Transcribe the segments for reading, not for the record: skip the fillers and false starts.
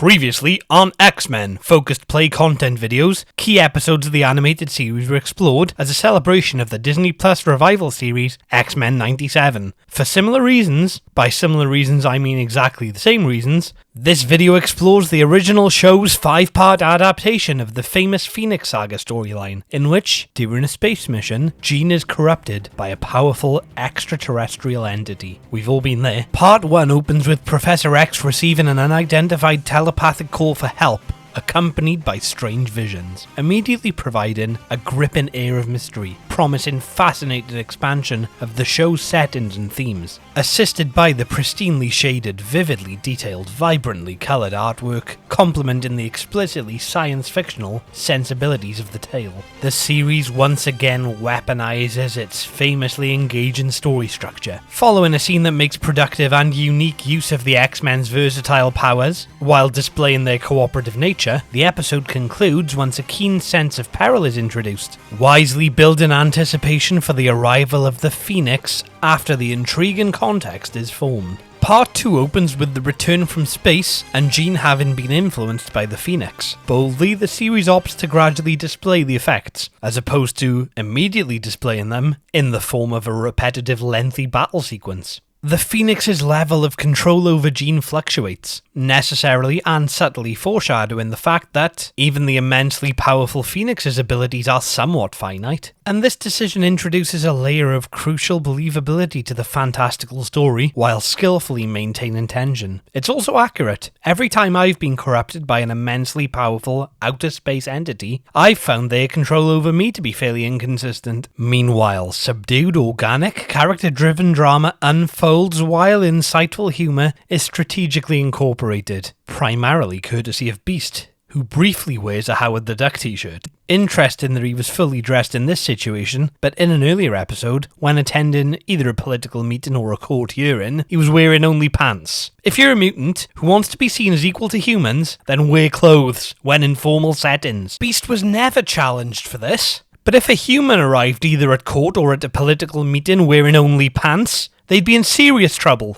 Previously on X-Men focused play content videos, key episodes of the animated series were explored as a celebration of the Disney Plus revival series X-Men 97. For similar reasons, by similar reasons I mean exactly the same reasons, this video explores the original show's 5-part adaptation of the famous Phoenix Saga storyline, in which, during a space mission, Jean is corrupted by a powerful extraterrestrial entity. We've all been there. Part 1 opens with Professor X receiving an unidentified telepathic call for help, accompanied by strange visions, immediately providing a gripping air of mystery, promising fascinating expansion of the show's settings and themes, assisted by the pristinely shaded, vividly detailed, vibrantly coloured artwork, complementing the explicitly science-fictional sensibilities of the tale. The series once again weaponizes its famously engaging story structure, following a scene that makes productive and unique use of the X-Men's versatile powers, while displaying their cooperative nature. The episode concludes once a keen sense of peril is introduced, wisely building anticipation for the arrival of the Phoenix after the intriguing context is formed. Part 2 opens with the return from space and Jean having been influenced by the Phoenix. Boldly, the series opts to gradually display the effects, as opposed to immediately displaying them in the form of a repetitive, lengthy battle sequence. The Phoenix's level of control over Jean fluctuates, necessarily and subtly foreshadowing the fact that even the immensely powerful Phoenix's abilities are somewhat finite, and this decision introduces a layer of crucial believability to the fantastical story while skillfully maintaining tension. It's also accurate. Every time I've been corrupted by an immensely powerful outer space entity, I've found their control over me to be fairly inconsistent. Meanwhile, subdued, organic, character-driven drama unfolds while insightful humour is strategically incorporated, primarily courtesy of Beast, who briefly wears a Howard the Duck t-shirt. Interesting that he was fully dressed in this situation, but in an earlier episode, when attending either a political meeting or a court hearing, he was wearing only pants. If you're a mutant who wants to be seen as equal to humans, then wear clothes when in formal settings. Beast was never challenged for this. But if a human arrived either at court or at a political meeting wearing only pants, they'd be in serious trouble.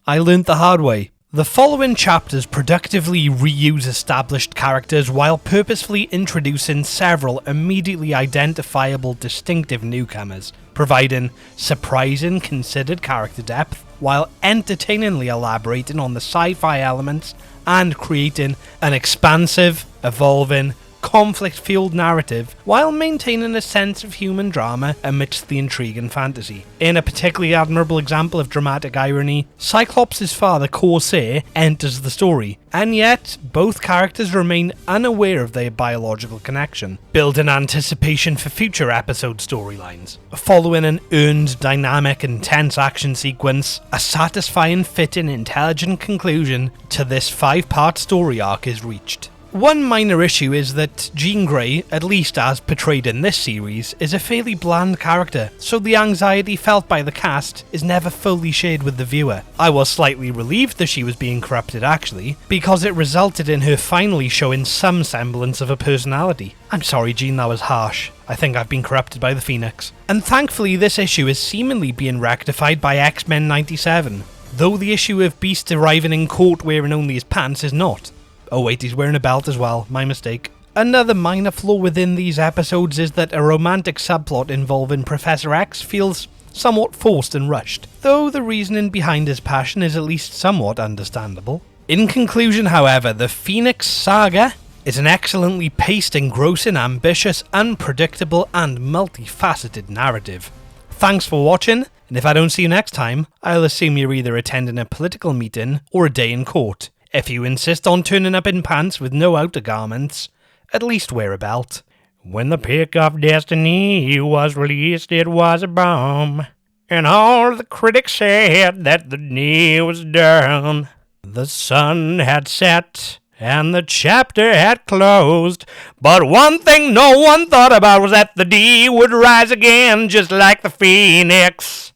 I learnt the hard way. The following chapters productively reuse established characters while purposefully introducing several immediately identifiable distinctive newcomers, providing surprising, considered character depth, while entertainingly elaborating on the sci-fi elements and creating an expansive, evolving, conflict-fueled narrative while maintaining a sense of human drama amidst the intrigue and fantasy. In a particularly admirable example of dramatic irony, Cyclops' father Corsair enters the story, and yet both characters remain unaware of their biological connection, building anticipation for future episode storylines. Following an earned, dynamic, and tense action sequence, a satisfying, fitting, intelligent conclusion to this 5-part story arc is reached. One minor issue is that Jean Grey, at least as portrayed in this series, is a fairly bland character, so the anxiety felt by the cast is never fully shared with the viewer. I was slightly relieved that she was being corrupted actually, because it resulted in her finally showing some semblance of a personality. I'm sorry Jean, that was harsh. I think I've been corrupted by the Phoenix. And thankfully this issue is seemingly being rectified by X-Men 97, though the issue of Beast arriving in court wearing only his pants is not. Oh wait, he's wearing a belt as well, my mistake. Another minor flaw within these episodes is that a romantic subplot involving Professor X feels somewhat forced and rushed, though the reasoning behind his passion is at least somewhat understandable. In conclusion, however, the Phoenix Saga is an excellently paced, engrossing, ambitious, unpredictable, and multifaceted narrative. Thanks for watching, and if I don't see you next time, I'll assume you're either attending a political meeting or a day in court. If you insist on turning up in pants with no outer garments, at least wear a belt. When the Pick of Destiny was released, it was a bomb, and all the critics said that the deal was done. The sun had set, and the chapter had closed, but one thing no one thought about was that the D would rise again just like the Phoenix.